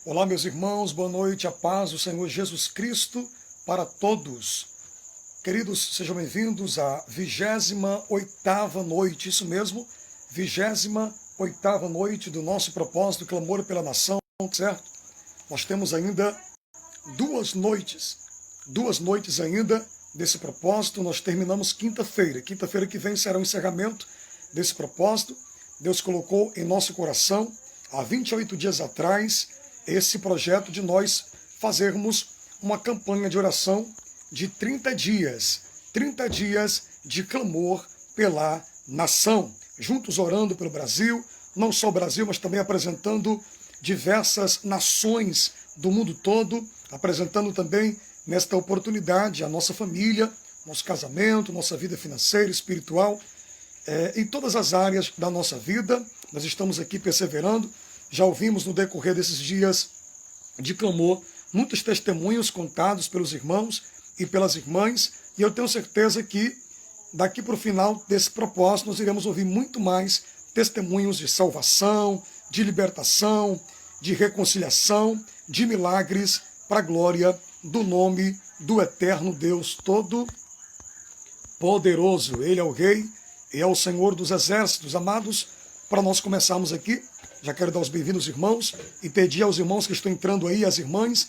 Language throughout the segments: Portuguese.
Olá, meus irmãos, boa noite, a paz do Senhor Jesus Cristo para todos. Queridos, sejam bem-vindos à 28ª noite, isso mesmo, 28ª noite do nosso propósito, clamor pela nação, certo? Nós temos ainda duas noites ainda desse propósito. Nós terminamos quinta-feira que vem será o encerramento desse propósito. Deus colocou em nosso coração, há 28 dias atrás, esse projeto de nós fazermos uma campanha de oração de 30 dias de clamor pela nação, juntos orando pelo Brasil, não só o Brasil, mas também apresentando diversas nações do mundo todo, apresentando também nesta oportunidade a nossa família, nosso casamento, nossa vida financeira, espiritual, em todas as áreas da nossa vida. Nós estamos aqui perseverando. Já ouvimos no decorrer desses dias de clamor muitos testemunhos contados pelos irmãos e pelas irmãs, e eu tenho certeza que daqui para o final desse propósito nós iremos ouvir muito mais testemunhos de salvação, de libertação, de reconciliação, de milagres, para a glória do nome do eterno Deus Todo-Poderoso. Ele é o Rei e é o Senhor dos Exércitos. Amados, para nós começarmos aqui, já quero dar os bem-vindos, irmãos, e pedir aos irmãos que estão entrando aí, às irmãs,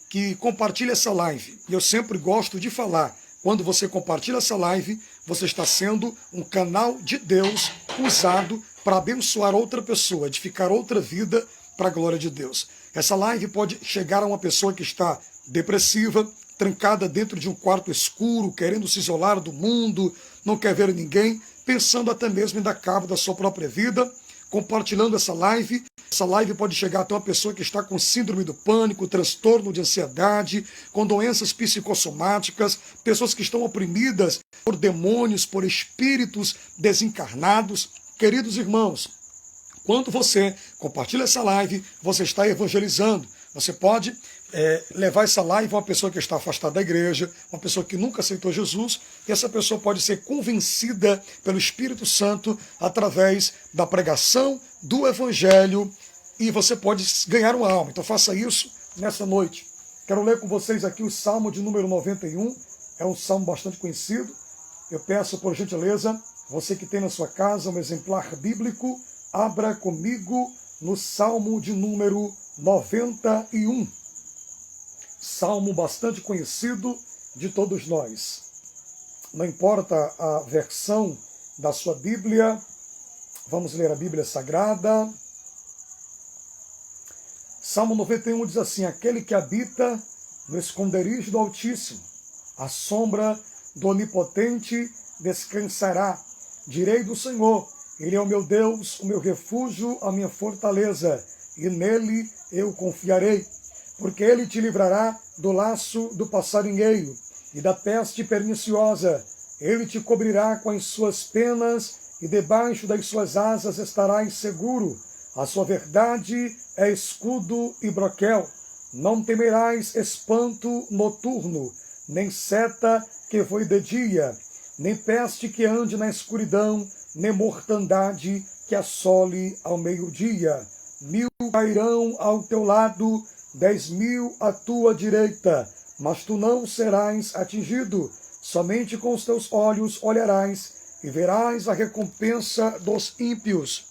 que compartilhem essa live. E eu sempre gosto de falar, quando você compartilha essa live, você está sendo um canal de Deus usado para abençoar outra pessoa, edificar outra vida para a glória de Deus. Essa live pode chegar a uma pessoa que está depressiva, trancada dentro de um quarto escuro, querendo se isolar do mundo, não quer ver ninguém, pensando até mesmo em dar cabo da sua própria vida. Compartilhando essa live pode chegar até uma pessoa que está com síndrome do pânico, transtorno de ansiedade, com doenças psicossomáticas, pessoas que estão oprimidas por demônios, por espíritos desencarnados. Queridos irmãos, quando você compartilha essa live, você está evangelizando. Você pode levar essa live a uma pessoa que está afastada da igreja, uma pessoa que nunca aceitou Jesus, e essa pessoa pode ser convencida pelo Espírito Santo através da pregação do Evangelho, e você pode ganhar uma alma. Então faça isso nessa noite. Quero ler com vocês aqui o Salmo de número 91, é um salmo bastante conhecido. Eu peço, por gentileza, você que tem na sua casa um exemplar bíblico, abra comigo no Salmo de número 91. Salmo bastante conhecido de todos nós. Não importa a versão da sua Bíblia, vamos ler a Bíblia Sagrada. Salmo 91 diz assim: aquele que habita no esconderijo do Altíssimo, à sombra do Onipotente descansará. Direi do Senhor, Ele é o meu Deus, o meu refúgio, a minha fortaleza, e nele eu confiarei. Porque ele te livrará do laço do passarinheiro e da peste perniciosa. Ele te cobrirá com as suas penas e debaixo das suas asas estarás seguro. A sua verdade é escudo e broquel. Não temerás espanto noturno, nem seta que voe de dia, nem peste que ande na escuridão, nem mortandade que assole ao meio-dia. 1000 cairão ao teu lado, 10.000 à tua direita, mas tu não serás atingido. Somente com os teus olhos olharás e verás a recompensa dos ímpios.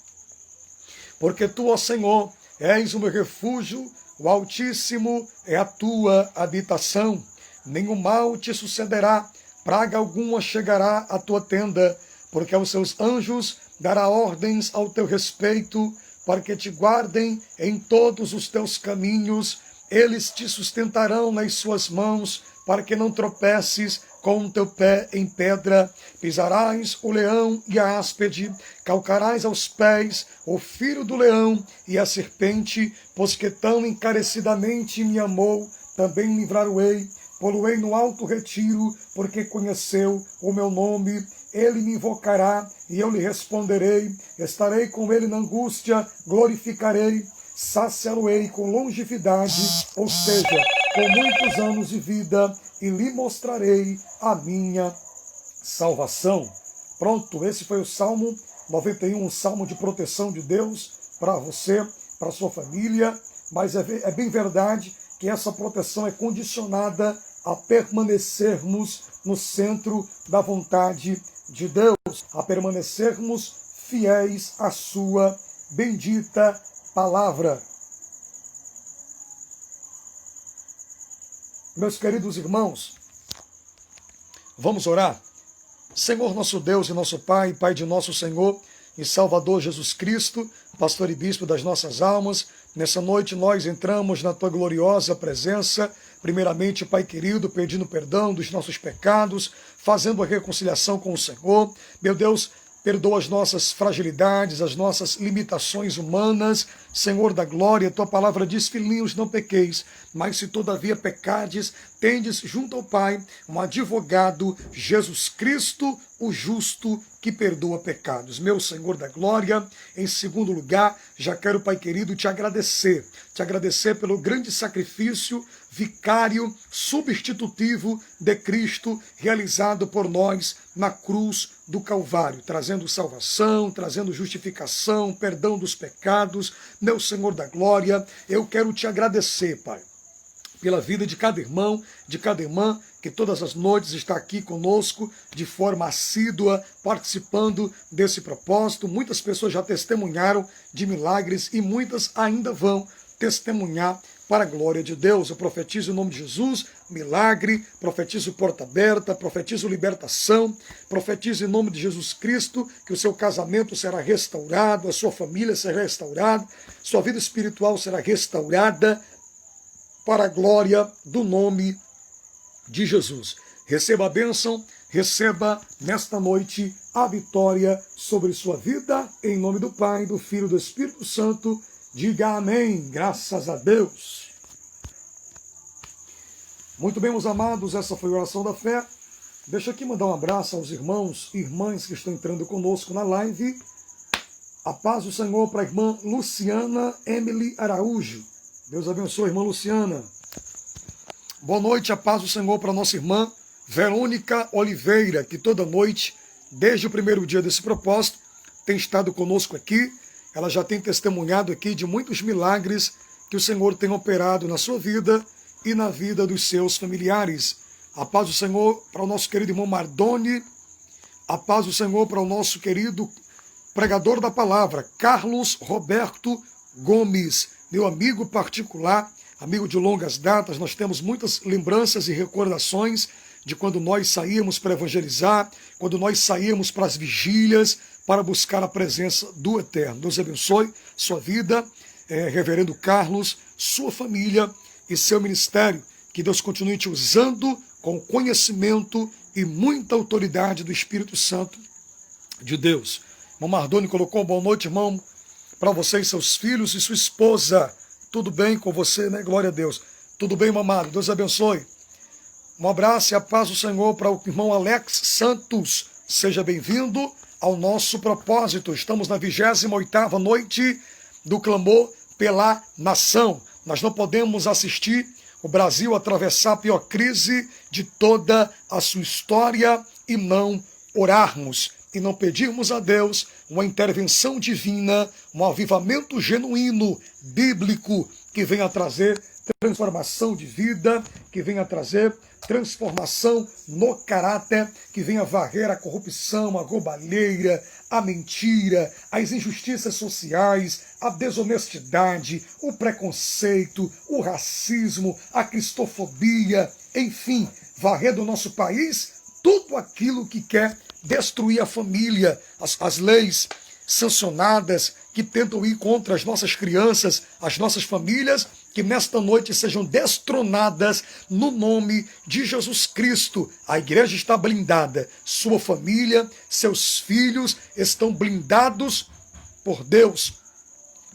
Porque tu, ó Senhor, és o meu refúgio, o Altíssimo é a tua habitação. Nenhum mal te sucederá, praga alguma chegará à tua tenda, porque aos seus anjos dará ordens ao teu respeito, para que te guardem em todos os teus caminhos. Eles te sustentarão nas suas mãos, para que não tropeces com o teu pé em pedra. Pisarás o leão e a áspide, calcarás aos pés o filho do leão e a serpente, pois que tão encarecidamente me amou, também livrar-o-ei. Pô-lo-ei no alto retiro, porque conheceu o meu nome. Ele me invocará e eu lhe responderei. Estarei com ele na angústia, glorificarei. Saciá-lo-ei com longevidade, ou seja, com muitos anos de vida, e lhe mostrarei a minha salvação. Pronto, esse foi o Salmo 91, um salmo de proteção de Deus para você, para sua família. mas é bem verdade que essa proteção é condicionada a permanecermos no centro da vontade de Deus, a permanecermos fiéis à sua bendita palavra. Meus queridos irmãos, vamos orar? Senhor nosso Deus e nosso Pai, Pai de nosso Senhor e Salvador Jesus Cristo, pastor e bispo das nossas almas, nessa noite nós entramos na tua gloriosa presença, primeiramente, Pai querido, pedindo perdão dos nossos pecados, fazendo a reconciliação com o Senhor. Meu Deus, perdoa as nossas fragilidades, as nossas limitações humanas. Senhor da glória, tua palavra diz: filhinhos, não pequeis, mas se todavia pecardes, tendes junto ao Pai um advogado, Jesus Cristo, o justo, que perdoa pecados. Meu Senhor da glória, em segundo lugar, já quero, Pai querido, te agradecer pelo grande sacrifício vicário, substitutivo de Cristo, realizado por nós na cruz do Calvário, trazendo salvação, trazendo justificação, perdão dos pecados. Meu Senhor da glória, eu quero te agradecer, Pai, pela vida de cada irmão, de cada irmã, que todas as noites está aqui conosco, de forma assídua, participando desse propósito. Muitas pessoas já testemunharam de milagres e muitas ainda vão testemunhar para a glória de Deus. Eu profetizo em nome de Jesus, milagre, profetizo porta aberta, profetizo libertação, profetizo em nome de Jesus Cristo que o seu casamento será restaurado, a sua família será restaurada, sua vida espiritual será restaurada, para a glória do nome de Jesus. Receba a bênção, receba nesta noite a vitória sobre sua vida, em nome do Pai, do Filho e do Espírito Santo. Diga amém, graças a Deus. Muito bem, meus amados, essa foi a oração da fé. Deixa aqui mandar um abraço aos irmãos e irmãs que estão entrando conosco na live. A paz do Senhor para a irmã Luciana Emily Araújo. Deus abençoe, irmã Luciana. Boa noite, a paz do Senhor para a nossa irmã Verônica Oliveira, que toda noite, desde o primeiro dia desse propósito, tem estado conosco aqui. Ela já tem testemunhado aqui de muitos milagres que o Senhor tem operado na sua vida e na vida dos seus familiares. A paz do Senhor para o nosso querido irmão Mardoni. A paz do Senhor para o nosso querido pregador da palavra, Carlos Roberto Gomes, meu amigo particular, amigo de longas datas. Nós temos muitas lembranças e recordações de quando nós saímos para evangelizar, quando nós saímos para as vigílias, para buscar a presença do Eterno. Deus abençoe sua vida, reverendo Carlos, sua família e seu ministério. Que Deus continue te usando com conhecimento e muita autoridade do Espírito Santo de Deus. Irmão Mardoni colocou boa noite, irmão, para você e seus filhos e sua esposa. Tudo bem com você, né? Glória a Deus. Tudo bem, mamado? Deus abençoe. Um abraço e a paz do Senhor para o irmão Alex Santos. Seja bem-vindo ao nosso propósito. Estamos na 28ª noite do clamor pela nação. Nós não podemos assistir o Brasil atravessar a pior crise de toda a sua história e não orarmos e não pedirmos a Deus uma intervenção divina, um avivamento genuíno, bíblico, que venha trazer transformação de vida, que venha trazer transformação no caráter, que venha varrer a corrupção, a roubalheira, a mentira, as injustiças sociais, a desonestidade, o preconceito, o racismo, a cristofobia, enfim, varrer do nosso país tudo aquilo que quer destruir a família, as leis sancionadas que tentam ir contra as nossas crianças, as nossas famílias, que nesta noite sejam destronadas no nome de Jesus Cristo. A igreja está blindada, sua família, seus filhos estão blindados por Deus.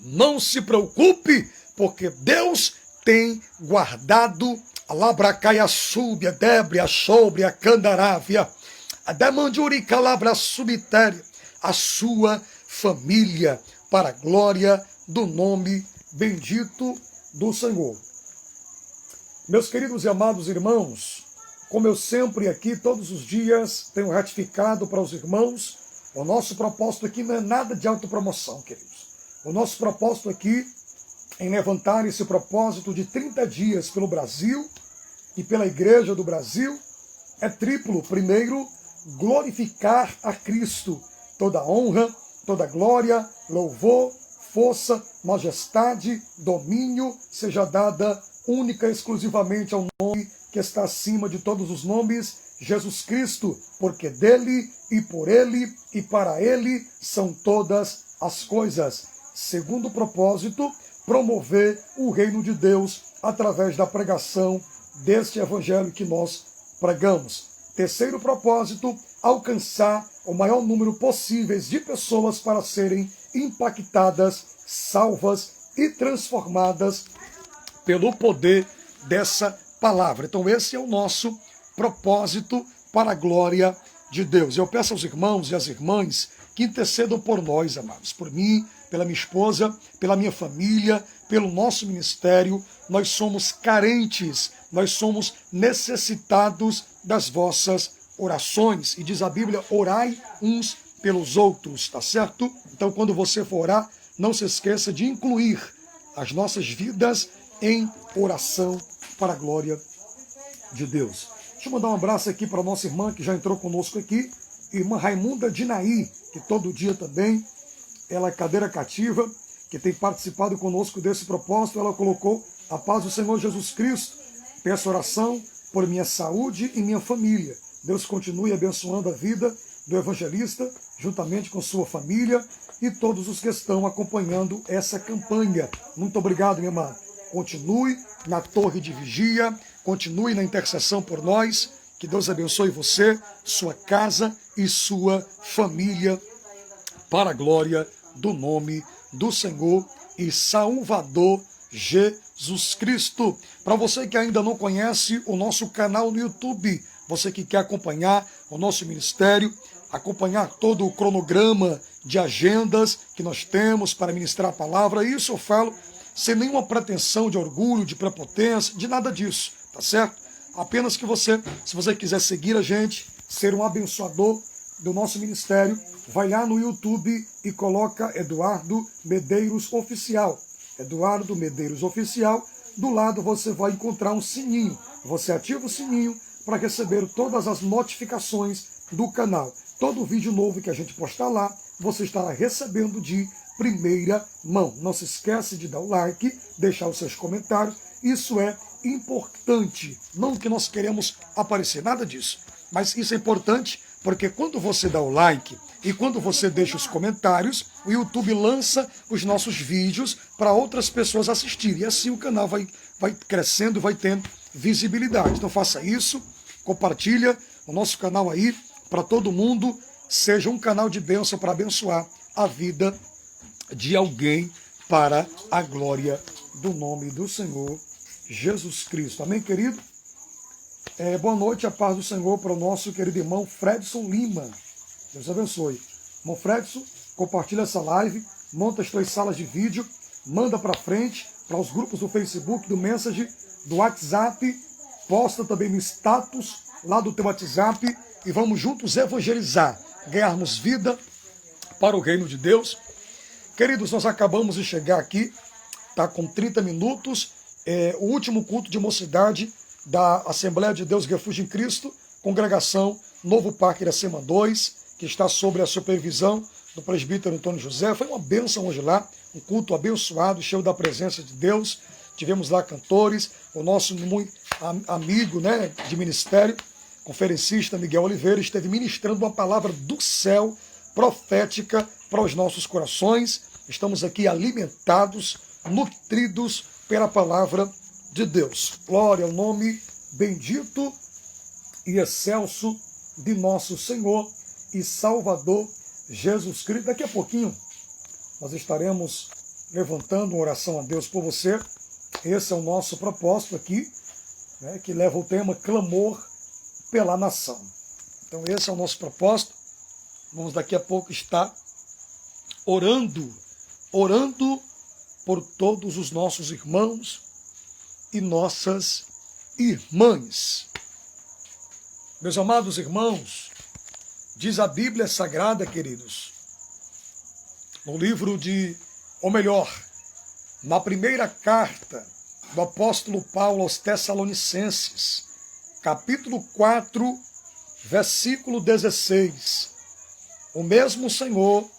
Não se preocupe, porque Deus tem guardado a labracaia súbia, débria, sobre, candarávia, a demanduri calabra subitéria, a sua família, para a glória do nome bendito do Senhor. Meus queridos e amados irmãos, como eu sempre aqui, todos os dias, tenho ratificado para os irmãos, o nosso propósito aqui não é nada de autopromoção, queridos. O nosso propósito aqui em levantar esse propósito de 30 dias pelo Brasil e pela Igreja do Brasil é triplo. Primeiro, glorificar a Cristo. Toda honra, toda glória, louvor, força, majestade, domínio seja dada única e exclusivamente ao nome que está acima de todos os nomes, Jesus Cristo, porque dele e por ele e para ele são todas as coisas. Segundo propósito, promover o reino de Deus através da pregação deste evangelho que nós pregamos. Terceiro propósito, alcançar o maior número possível de pessoas para serem impactadas, salvas e transformadas pelo poder dessa palavra. Então esse é o nosso propósito para a glória de Deus. Eu peço aos irmãos e às irmãs que intercedam por nós, amados, por mim, pela minha esposa, pela minha família, pelo nosso ministério. Nós somos carentes, nós somos necessitados das vossas orações. E diz a Bíblia, orai uns pelos outros, tá certo? Então quando você for orar, não se esqueça de incluir as nossas vidas em oração para a glória de Deus. Deixa eu mandar um abraço aqui para a nossa irmã que já entrou conosco aqui, irmã Raimunda Dinaí, que todo dia também, ela é cadeira cativa, que tem participado conosco desse propósito. Ela colocou a paz do Senhor Jesus Cristo. Peço oração por minha saúde e minha família. Deus continue abençoando a vida do evangelista, juntamente com sua família e todos os que estão acompanhando essa campanha. Muito obrigado, minha irmã. Continue na torre de vigia, continue na intercessão por nós. Que Deus abençoe você, sua casa e sua família, para a glória do nome do Senhor e Salvador Jesus Cristo. Para você que ainda não conhece o nosso canal no YouTube, você que quer acompanhar o nosso ministério, acompanhar todo o cronograma de agendas que nós temos para ministrar a palavra, isso eu falo sem nenhuma pretensão de orgulho, de prepotência, de nada disso, tá certo? Apenas que você, se você quiser seguir a gente, ser um abençoador do nosso ministério, vai lá no YouTube e coloca Eduardo Medeiros Oficial. Eduardo Medeiros Oficial. Do lado você vai encontrar um sininho. Você ativa o sininho para receber todas as notificações do canal. Todo vídeo novo que a gente postar lá, você estará recebendo de primeira mão. Não se esquece de dar o like, deixar os seus comentários. Isso é importante. Não que nós queremos aparecer, nada disso. Mas isso é importante porque quando você dá o like e quando você deixa os comentários, o YouTube lança os nossos vídeos para outras pessoas assistirem. E assim o canal vai crescendo, vai tendo visibilidade. Então faça isso, compartilha o nosso canal aí para todo mundo. Seja um canal de bênção para abençoar a vida de alguém para a glória do nome do Senhor Jesus Cristo. Amém, querido? Boa noite, a paz do Senhor para o nosso querido irmão Fredson Lima. Deus abençoe. Irmão Fredson, compartilha essa live, monta as tuas salas de vídeo, manda para frente, para os grupos do Facebook, do Message, do WhatsApp, posta também no status lá do teu WhatsApp e vamos juntos evangelizar, ganharmos vida para o reino de Deus. Queridos, nós acabamos de chegar aqui, tá com 30 minutos, o último culto de mocidade da Assembleia de Deus Refúgio em Cristo, congregação Novo Parque Iracema 2, que está sob a supervisão do presbítero Antônio José. Foi uma bênção hoje lá, um culto abençoado, cheio da presença de Deus. Tivemos lá cantores, o nosso muito amigo, né, de ministério, conferencista Miguel Oliveira, esteve ministrando uma palavra do céu, profética para os nossos corações. Estamos aqui alimentados, nutridos pela palavra de Deus. Glória ao nome bendito e excelso de nosso Senhor e Salvador Jesus Cristo. Daqui a pouquinho nós estaremos levantando uma oração a Deus por você. Esse é o nosso propósito aqui, né, que leva o tema clamor pela nação. Então esse é o nosso propósito. Vamos daqui a pouco estar orando por todos os nossos irmãos e nossas irmãs. Meus amados irmãos, diz a Bíblia Sagrada, queridos, no livro de, ou melhor, na primeira carta do apóstolo Paulo aos Tessalonicenses, capítulo 4, versículo 16. O mesmo Senhor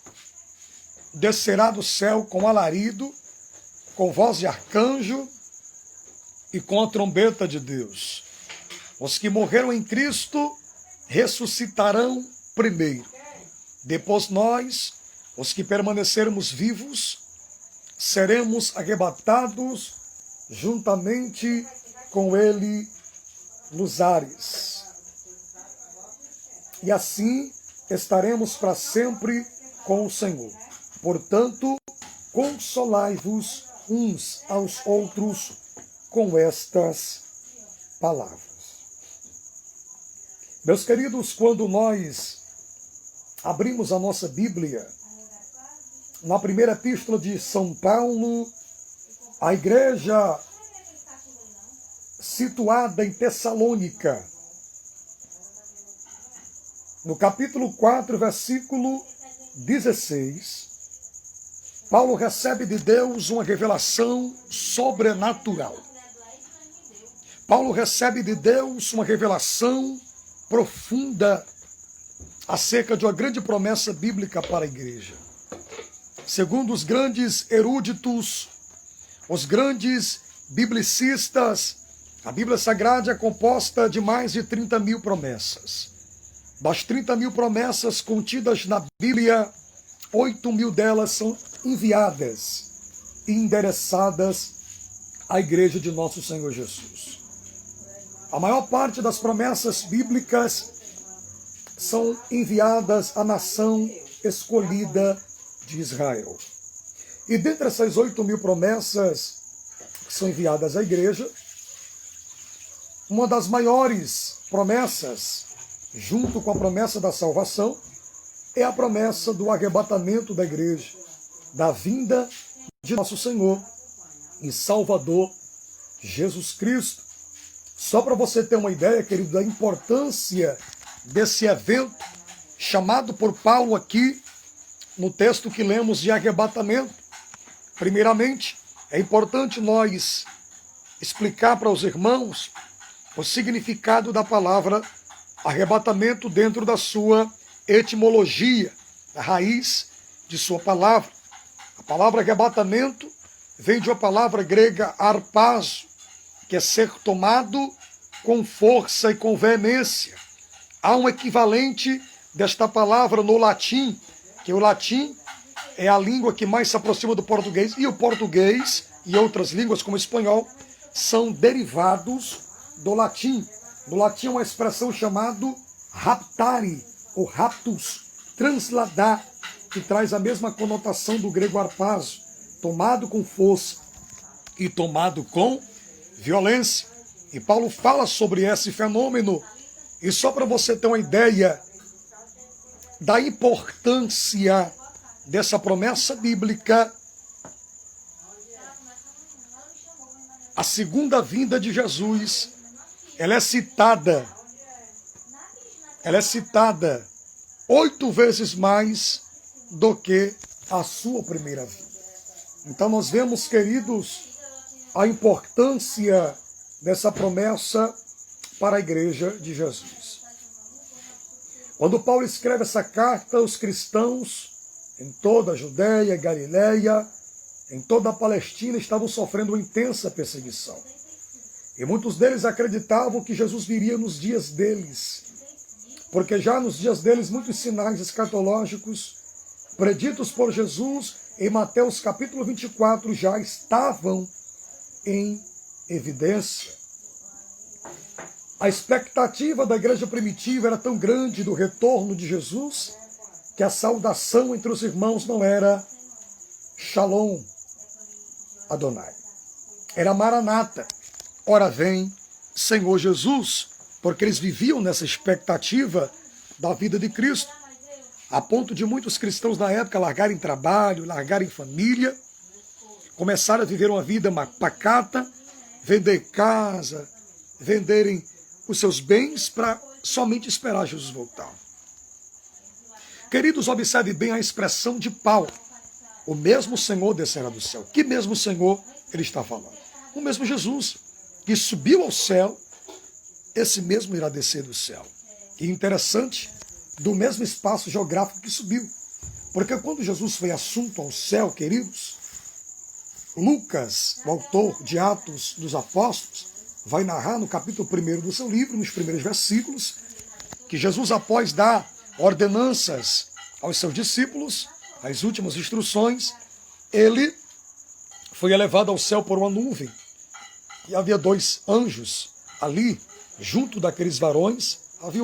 descerá do céu com alarido, com voz de arcanjo e com a trombeta de Deus. Os que morreram em Cristo ressuscitarão primeiro. Depois nós, os que permanecermos vivos, seremos arrebatados juntamente com ele nos ares. E assim estaremos para sempre com o Senhor. Portanto, consolai-vos uns aos outros com estas palavras. Meus queridos, quando nós abrimos a nossa Bíblia, na primeira epístola de São Paulo, a igreja situada em Tessalônica, no capítulo 4, versículo 16, Paulo recebe de Deus uma revelação sobrenatural. Paulo recebe de Deus uma revelação profunda acerca de uma grande promessa bíblica para a igreja. Segundo os grandes eruditos, os grandes biblicistas, a Bíblia Sagrada é composta de mais de 30.000 promessas. Das 30.000 promessas contidas na Bíblia, 8.000 delas são enviadas e endereçadas à igreja de nosso Senhor Jesus. A maior parte das promessas bíblicas são enviadas à nação escolhida de Israel. E dentre essas 8.000 promessas que são enviadas à igreja, uma das maiores promessas, junto com a promessa da salvação, é a promessa do arrebatamento da igreja, da vinda de nosso Senhor e Salvador Jesus Cristo. Só para você ter uma ideia, querido, da importância desse evento, chamado por Paulo aqui, no texto que lemos de arrebatamento. Primeiramente, é importante nós explicar para os irmãos o significado da palavra arrebatamento dentro da sua etimologia, a raiz de sua palavra. A palavra arrebatamento vem de uma palavra grega arpazo, que é ser tomado com força e com veemência. Há um equivalente desta palavra no latim, que o latim é a língua que mais se aproxima do português, e o português e outras línguas como o espanhol são derivados do latim. No latim é uma expressão chamada raptare, ou raptus, transladar, que traz a mesma conotação do grego arpazo, tomado com força e tomado com violência. E Paulo fala sobre esse fenômeno, e só para você ter uma ideia da importância dessa promessa bíblica, a segunda vinda de Jesus, ela é citada 8 vezes mais do que a sua primeira vinda. Então nós vemos, queridos, a importância dessa promessa para a igreja de Jesus. Quando Paulo escreve essa carta, os cristãos em toda a Judéia, Galiléia, em toda a Palestina estavam sofrendo uma intensa perseguição. E muitos deles acreditavam que Jesus viria nos dias deles, porque já nos dias deles muitos sinais escatológicos preditos por Jesus em Mateus capítulo 24 já estavam em evidência. A expectativa da igreja primitiva era tão grande do retorno de Jesus que a saudação entre os irmãos não era Shalom Adonai, era Maranata, ora vem Senhor Jesus, porque eles viviam nessa expectativa da vida de Cristo, a ponto de muitos cristãos na época largarem trabalho, largarem família, começaram a viver uma vida pacata, vender casa, venderem os seus bens para somente esperar Jesus voltar. Queridos, observe bem a expressão de Paulo. o mesmo Senhor descerá do céu. Que mesmo Senhor ele está falando? O mesmo Jesus que subiu ao céu, esse mesmo irá descer do céu. E interessante, do mesmo espaço geográfico que subiu. Porque quando Jesus foi assunto ao céu, queridos, Lucas, o autor de Atos dos Apóstolos, vai narrar no capítulo 1 do seu livro, nos primeiros versículos, que Jesus, após dar ordenanças aos seus discípulos, as últimas instruções, ele foi elevado ao céu por uma nuvem. E havia 2 anjos ali, junto daqueles varões, havia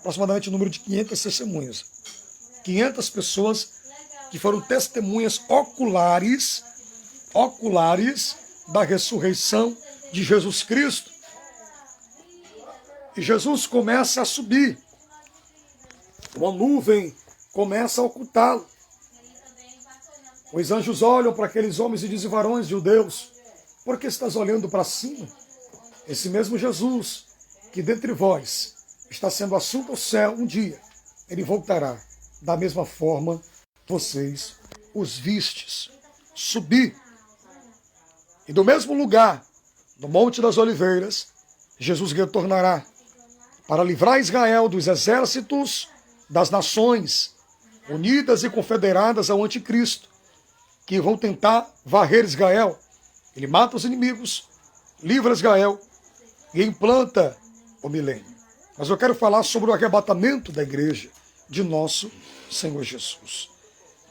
aproximadamente um número de 500 testemunhas. 500 pessoas que foram testemunhas oculares da ressurreição de Jesus Cristo. E Jesus começa a subir. Uma nuvem começa a ocultá-lo. Os anjos olham para aqueles homens e dizem: varões judeus, por que estás olhando para cima? Esse mesmo Jesus, que dentre vós está sendo assunto ao céu, um dia, ele voltará da mesma forma que vocês os vistes subir. E do mesmo lugar, no Monte das Oliveiras, Jesus retornará para livrar Israel dos exércitos das nações unidas e confederadas ao anticristo, que vão tentar varrer Israel. Ele mata os inimigos, livra Israel e implanta o milênio. Mas eu quero falar sobre o arrebatamento da igreja de nosso Senhor Jesus.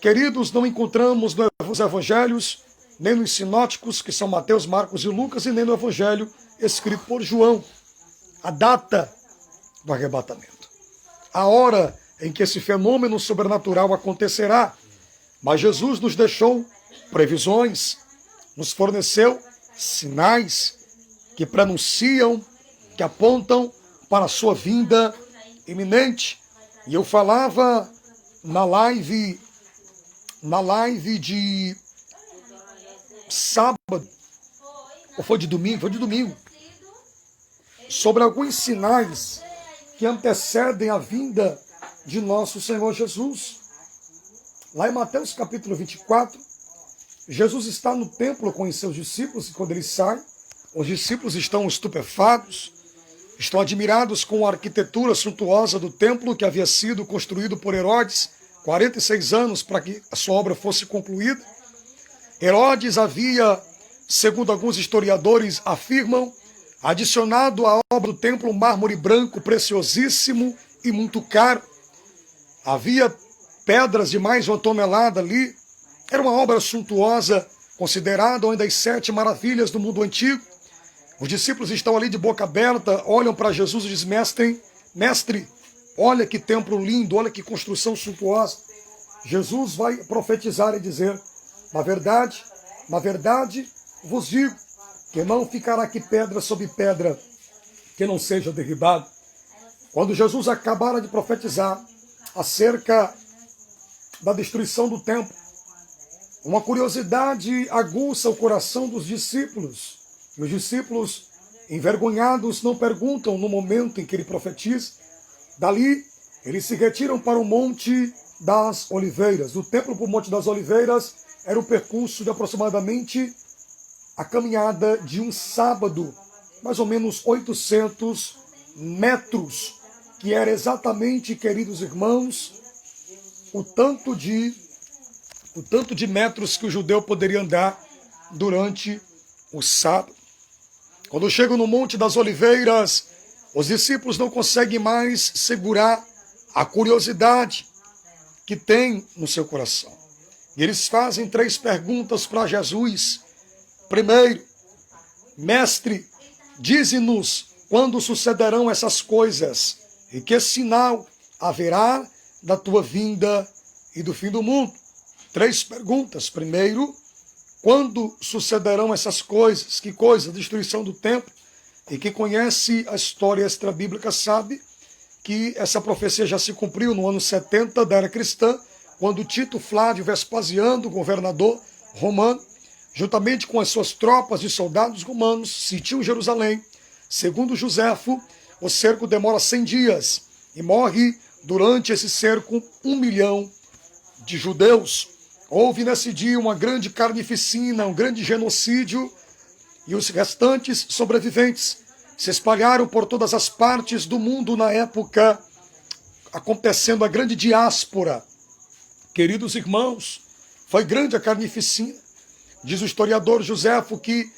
Queridos, não encontramos nos evangelhos, nem nos sinóticos, que são Mateus, Marcos e Lucas, e nem no evangelho escrito por João, a data do arrebatamento, a hora em que esse fenômeno sobrenatural acontecerá. Mas Jesus nos deixou previsões, nos forneceu sinais que prenunciam, que apontam para a sua vinda iminente. E eu falava na live de sábado, ou foi de domingo, sobre alguns sinais que antecedem a vinda de nosso Senhor Jesus. Lá em Mateus capítulo 24, Jesus está no templo com os seus discípulos, e quando ele sai, os discípulos estão estupefatos, estão admirados com a arquitetura suntuosa do templo que havia sido construído por Herodes, 46 anos para que a sua obra fosse concluída. Herodes havia, segundo alguns historiadores afirmam, adicionado à obra do templo um mármore branco preciosíssimo e muito caro. Havia pedras de mais de 1 tonelada ali. Era uma obra suntuosa, considerada uma das 7 maravilhas do mundo antigo. Os discípulos estão ali de boca aberta, olham para Jesus e dizem: mestre, olha que templo lindo, olha que construção suntuosa. Jesus vai profetizar e dizer: na verdade, vos digo que não ficará aqui pedra sobre pedra que não seja derribada. Quando Jesus acabara de profetizar acerca da destruição do templo, uma curiosidade aguça o coração dos discípulos. E os discípulos, envergonhados, não perguntam no momento em que ele profetiza. Dali, eles se retiram para o Monte das Oliveiras. Do templo para o Monte das Oliveiras era um percurso de aproximadamente a caminhada de um sábado, mais ou menos 800 metros, que era exatamente, queridos irmãos, o tanto de metros que o judeu poderia andar durante o sábado. Quando chegam no Monte das Oliveiras, os discípulos não conseguem mais segurar a curiosidade que tem no seu coração. E eles fazem 3 perguntas para Jesus. Primeiro: mestre, dize-nos quando sucederão essas coisas e que sinal haverá da tua vinda e do fim do mundo. 3 perguntas. Primeiro, quando sucederão essas coisas? Que coisa? A destruição do templo. E quem conhece a história extrabíblica sabe que essa profecia já se cumpriu no ano 70 da era cristã, quando Tito Flávio Vespasiano, governador romano, juntamente com as suas tropas de soldados romanos, sitiam Jerusalém. Segundo Joséfo, o cerco demora 100 dias e morre durante esse cerco 1 milhão de judeus. Houve nesse dia uma grande carnificina, um grande genocídio, e os restantes sobreviventes se espalharam por todas as partes do mundo na época, acontecendo a grande diáspora. Queridos irmãos, foi grande a carnificina. Diz o historiador Joséfo que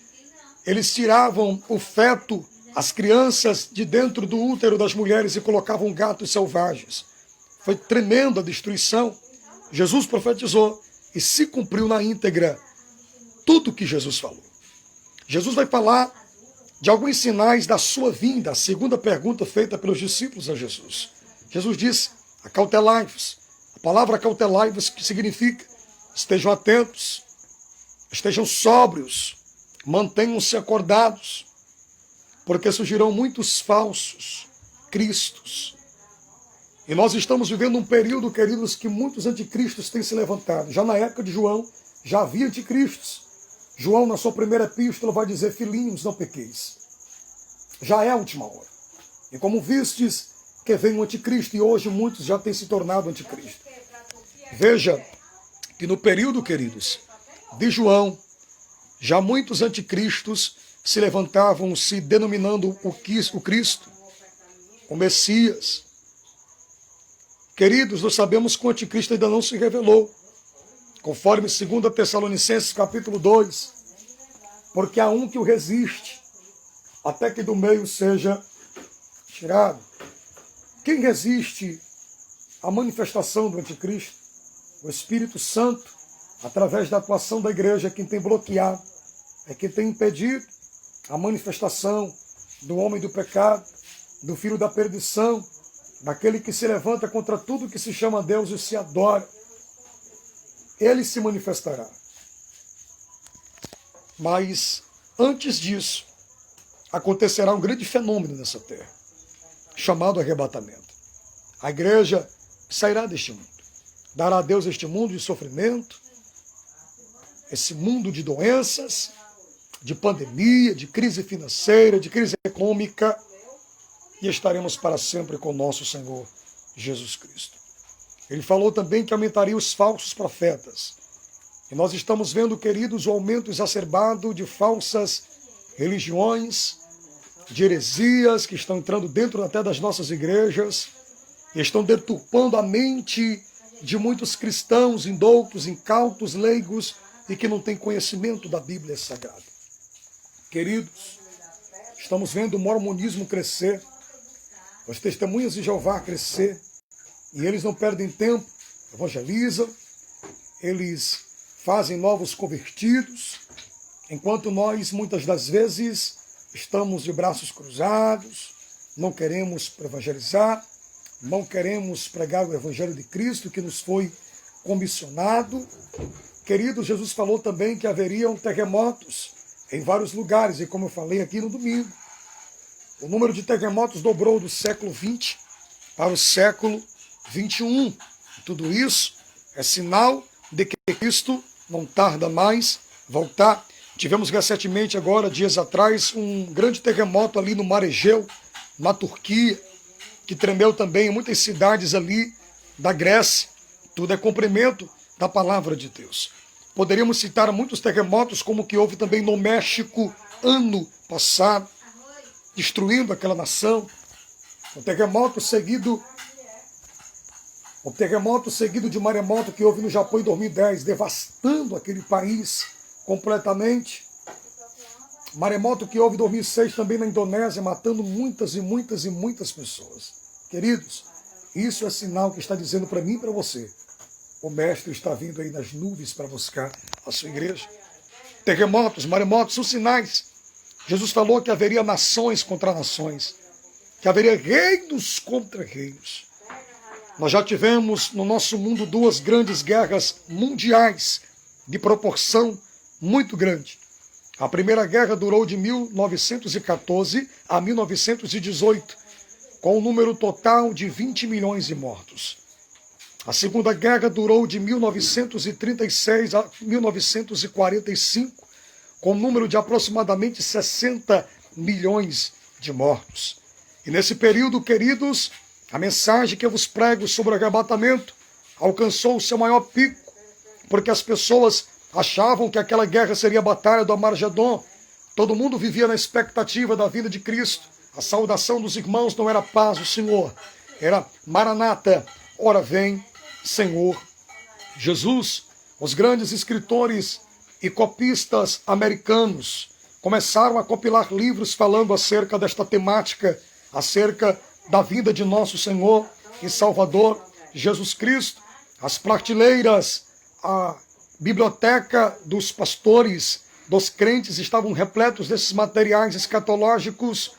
eles tiravam o feto, as crianças, de dentro do útero das mulheres e colocavam gatos selvagens. Foi tremenda a destruição. Jesus profetizou e se cumpriu na íntegra tudo o que Jesus falou. Jesus vai falar de alguns sinais da sua vinda, a segunda pergunta feita pelos discípulos a Jesus. Jesus disse, acautelai-vos. A palavra acautelai-vos que significa estejam atentos, estejam sóbrios, mantenham-se acordados, porque surgirão muitos falsos cristos. E nós estamos vivendo um período, queridos, que muitos anticristos têm se levantado. Já na época de João, já havia anticristos. João, na sua primeira epístola, vai dizer, filhinhos, não pequeis. Já é a última hora. E como vistes que vem o anticristo, e hoje muitos já têm se tornado anticristo. Veja que no período, queridos, de João, já muitos anticristos se levantavam, se denominando o Cristo, o Messias. Queridos, nós sabemos que o anticristo ainda não se revelou, conforme 2 Tessalonicenses capítulo 2, porque há um que o resiste, até que do meio seja tirado. Quem resiste à manifestação do anticristo? O Espírito Santo, através da atuação da igreja, é quem tem bloqueado, é quem tem impedido a manifestação do homem do pecado, do filho da perdição, daquele que se levanta contra tudo que se chama Deus e se adora. Ele se manifestará. Mas, antes disso, acontecerá um grande fenômeno nessa terra, chamado arrebatamento. A igreja sairá deste mundo, dará a Deus este mundo de sofrimento, esse mundo de doenças, de pandemia, de crise financeira, de crise econômica, e estaremos para sempre com nosso Senhor Jesus Cristo. Ele falou também que aumentaria os falsos profetas. E nós estamos vendo, queridos, o aumento exacerbado de falsas religiões, de heresias que estão entrando dentro até das nossas igrejas e estão deturpando a mente de muitos cristãos indoutos, incautos, leigos e que não têm conhecimento da Bíblia Sagrada. Queridos, estamos vendo o mormonismo crescer, as testemunhas de Jeová crescer, e eles não perdem tempo, evangelizam, eles fazem novos convertidos, enquanto nós, muitas das vezes, estamos de braços cruzados, não queremos evangelizar, não queremos pregar o Evangelho de Cristo que nos foi comissionado. Queridos, Jesus falou também que haveriam terremotos em vários lugares, e como eu falei aqui no domingo, o número de terremotos dobrou do século XX para o século XXI. Tudo isso é sinal de que Cristo não tarda mais voltar. Tivemos recentemente, agora, dias atrás, um grande terremoto ali no Mar Egeu, na Turquia, que tremeu também em muitas cidades ali da Grécia. Tudo é cumprimento da palavra de Deus. Poderíamos citar muitos terremotos, como o que houve também no México ano passado, destruindo aquela nação. O terremoto seguido de maremoto que houve no Japão em 2010, devastando aquele país completamente. Maremoto que houve em 2006 também na Indonésia, matando muitas e muitas e muitas pessoas. Queridos, isso é sinal que está dizendo para mim e para você. O Mestre está vindo aí nas nuvens para buscar a sua igreja. Terremotos, maremotos são sinais. Jesus falou que haveria nações contra nações, que haveria reinos contra reinos. Nós já tivemos no nosso mundo duas grandes guerras mundiais de proporção muito grande. A Primeira Guerra durou de 1914 a 1918, com um número total de 20 milhões de mortos. A Segunda Guerra durou de 1936 a 1945, com um número de aproximadamente 60 milhões de mortos. E nesse período, queridos, a mensagem que eu vos prego sobre o arrebatamento alcançou o seu maior pico, porque as pessoas achavam que aquela guerra seria a batalha do Armagedon. Todo mundo vivia na expectativa da vinda de Cristo. A saudação dos irmãos não era paz do Senhor, era Maranata, ora vem, Senhor Jesus. Os grandes escritores e copistas americanos começaram a compilar livros falando acerca desta temática, acerca da vinda de nosso Senhor e Salvador Jesus Cristo. As prateleiras, a biblioteca dos pastores, dos crentes estavam repletos desses materiais escatológicos.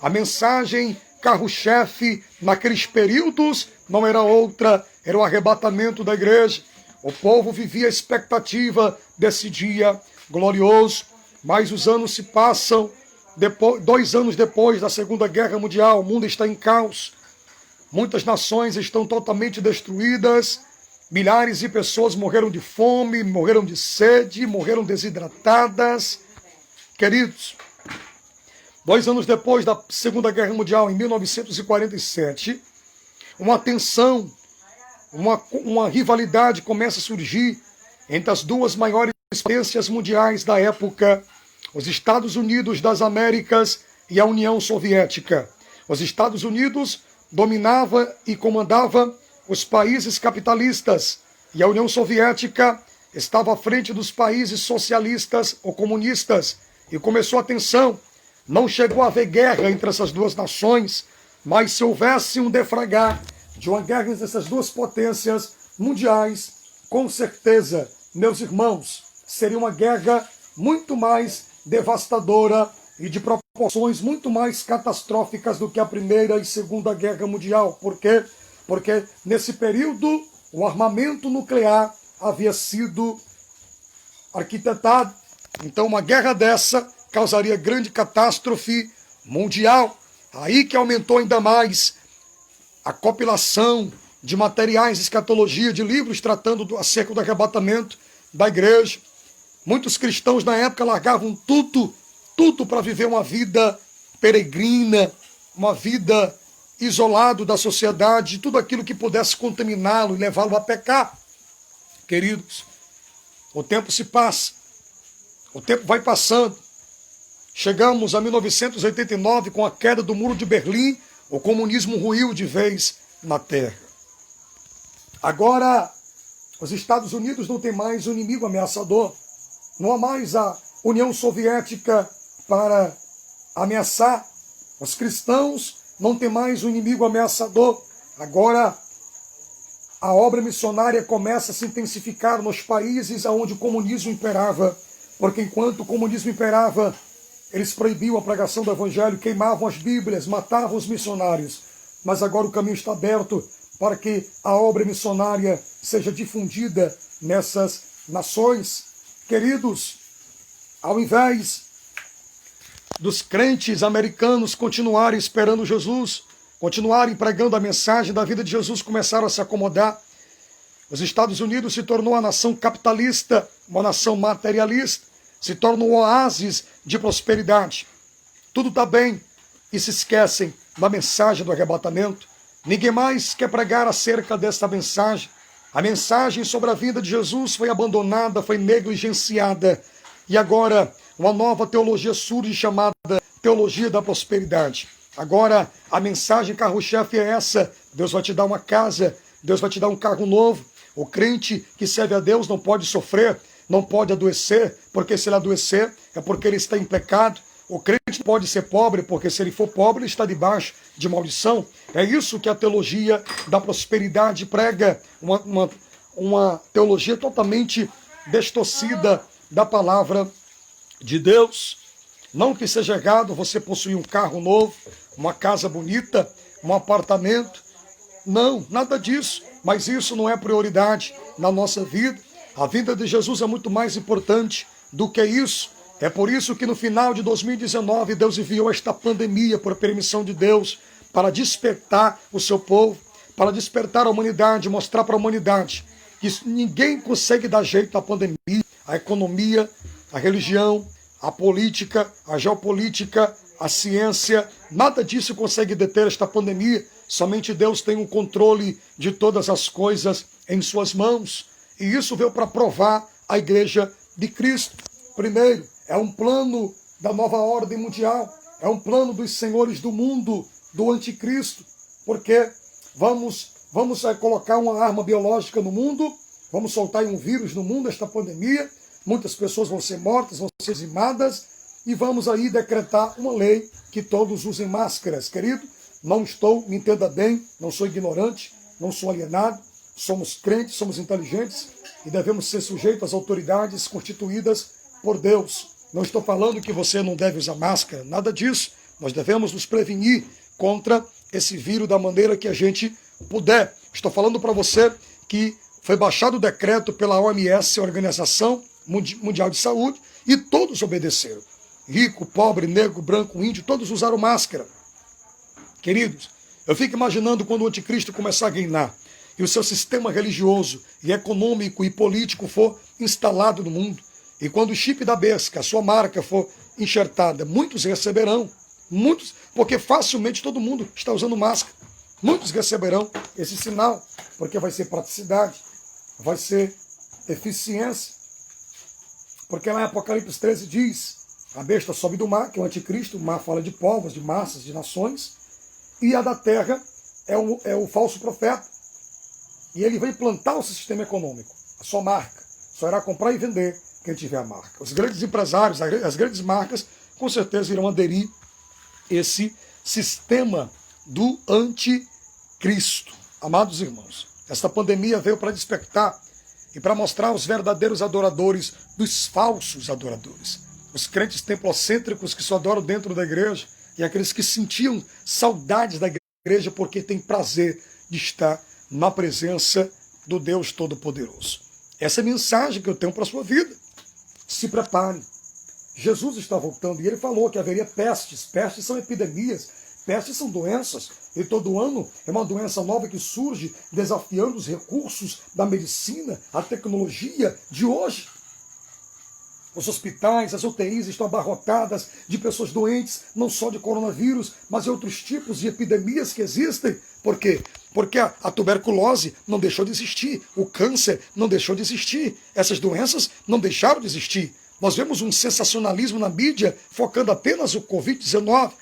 A mensagem carro-chefe naqueles períodos não era outra, era o arrebatamento da igreja. O povo vivia a expectativa desse dia glorioso, mas os anos se passam. 2 anos depois da Segunda Guerra Mundial, o mundo está em caos. Muitas nações estão totalmente destruídas. Milhares de pessoas morreram de fome, morreram de sede, morreram desidratadas. Queridos, 2 anos depois da Segunda Guerra Mundial, em 1947, uma tensão, uma rivalidade começa a surgir entre as duas maiores potências mundiais da época, os Estados Unidos das Américas e a União Soviética. Os Estados Unidos dominava e comandava os países capitalistas e a União Soviética estava à frente dos países socialistas ou comunistas, e começou a tensão. Não chegou a haver guerra entre essas duas nações, mas se houvesse um defragar de uma guerra entre essas duas potências mundiais, com certeza, meus irmãos, seria uma guerra muito mais devastadora e de proporções muito mais catastróficas do que a Primeira e Segunda Guerra Mundial. Por quê? Porque nesse período o armamento nuclear havia sido arquitetado. Então uma guerra dessa causaria grande catástrofe mundial. Aí que aumentou ainda mais a compilação de materiais de escatologia, de livros tratando acerca do arrebatamento da igreja. Muitos cristãos na época largavam tudo para viver uma vida peregrina, uma vida isolado da sociedade, de tudo aquilo que pudesse contaminá-lo e levá-lo a pecar. Queridos, o tempo se passa, o tempo vai passando. Chegamos a 1989, com a queda do Muro de Berlim, o comunismo ruiu de vez na terra. Agora, os Estados Unidos não têm mais um inimigo ameaçador. Não há mais a União Soviética para ameaçar. Os cristãos não têm mais um inimigo ameaçador. Agora, a obra missionária começa a se intensificar nos países onde o comunismo imperava. Porque enquanto o comunismo imperava, eles proibiam a pregação do evangelho, queimavam as Bíblias, matavam os missionários. Mas agora o caminho está aberto para que a obra missionária seja difundida nessas nações. Queridos, ao invés dos crentes americanos continuarem esperando Jesus, continuarem pregando a mensagem da vida de Jesus, começaram a se acomodar. Os Estados Unidos se tornou uma nação capitalista, uma nação materialista, se torna um oásis de prosperidade. Tudo está bem e se esquecem da mensagem do arrebatamento. Ninguém mais quer pregar acerca desta mensagem. A mensagem sobre a vinda de Jesus foi abandonada, foi negligenciada. E agora uma nova teologia surge chamada teologia da prosperidade. Agora a mensagem carro-chefe é essa: Deus vai te dar uma casa, Deus vai te dar um carro novo. O crente que serve a Deus não pode sofrer, não pode adoecer, porque se ele adoecer é porque ele está em pecado. O crente pode ser pobre, porque se ele for pobre, ele está debaixo de maldição. É isso que a teologia da prosperidade prega, uma teologia totalmente distorcida da palavra de Deus. Não que seja errado você possuir um carro novo, uma casa bonita, um apartamento. Não, nada disso. Mas isso não é prioridade na nossa vida. A vinda de Jesus é muito mais importante do que isso. É por isso que no final de 2019 Deus enviou esta pandemia por permissão de Deus para despertar o seu povo, para despertar a humanidade, mostrar para a humanidade que ninguém consegue dar jeito à pandemia, à economia, à religião, à política, à geopolítica, à ciência. Nada disso consegue deter esta pandemia. Somente Deus tem o controle de todas as coisas em suas mãos. E isso veio para provar a igreja de Cristo. Primeiro, é um plano da nova ordem mundial, é um plano dos senhores do mundo, do anticristo, porque vamos colocar uma arma biológica no mundo, vamos soltar um vírus no mundo, esta pandemia, muitas pessoas vão ser mortas, vão ser dizimadas, e vamos aí decretar uma lei que todos usem máscaras. Querido, não estou, me entenda bem, não sou ignorante, não sou alienado, somos crentes, somos inteligentes e devemos ser sujeitos às autoridades constituídas por Deus. Não estou falando que você não deve usar máscara, nada disso. Nós devemos nos prevenir contra esse vírus da maneira que a gente puder. Estou falando para você que foi baixado o decreto pela OMS, Organização Mundial de Saúde, e todos obedeceram. Rico, pobre, negro, branco, índio, todos usaram máscara. Queridos, eu fico imaginando quando o anticristo começar a reinar e o seu sistema religioso e econômico e político for instalado no mundo, e quando o chip da besta, a sua marca, for enxertada, muitos receberão, muitos, porque facilmente todo mundo está usando máscara. Muitos receberão esse sinal, porque vai ser praticidade, vai ser eficiência. Porque lá em Apocalipse 13 diz, a besta sobe do mar, que é o anticristo, o mar fala de povos, de massas, de nações, e a da terra é o falso profeta. E ele vai implantar o seu sistema econômico, a sua marca. Só irá comprar e vender quem tiver a marca. Os grandes empresários, as grandes marcas, com certeza irão aderir esse sistema do anticristo. Amados irmãos, esta pandemia veio para despertar e para mostrar os verdadeiros adoradores dos falsos adoradores. Os crentes templocêntricos que só adoram dentro da igreja e aqueles que sentiam saudades da igreja porque têm prazer de estar na presença do Deus Todo-Poderoso. Essa é a mensagem que eu tenho para a sua vida. Se prepare. Jesus está voltando e ele falou que haveria pestes. Pestes são epidemias, pestes são doenças. E todo ano é uma doença nova que surge desafiando os recursos da medicina, a tecnologia de hoje. Os hospitais, as UTIs estão abarrotadas de pessoas doentes, não só de coronavírus, mas de outros tipos de epidemias que existem. Por quê? Porque a tuberculose não deixou de existir, o câncer não deixou de existir, essas doenças não deixaram de existir. Nós vemos um sensacionalismo na mídia focando apenas o Covid-19,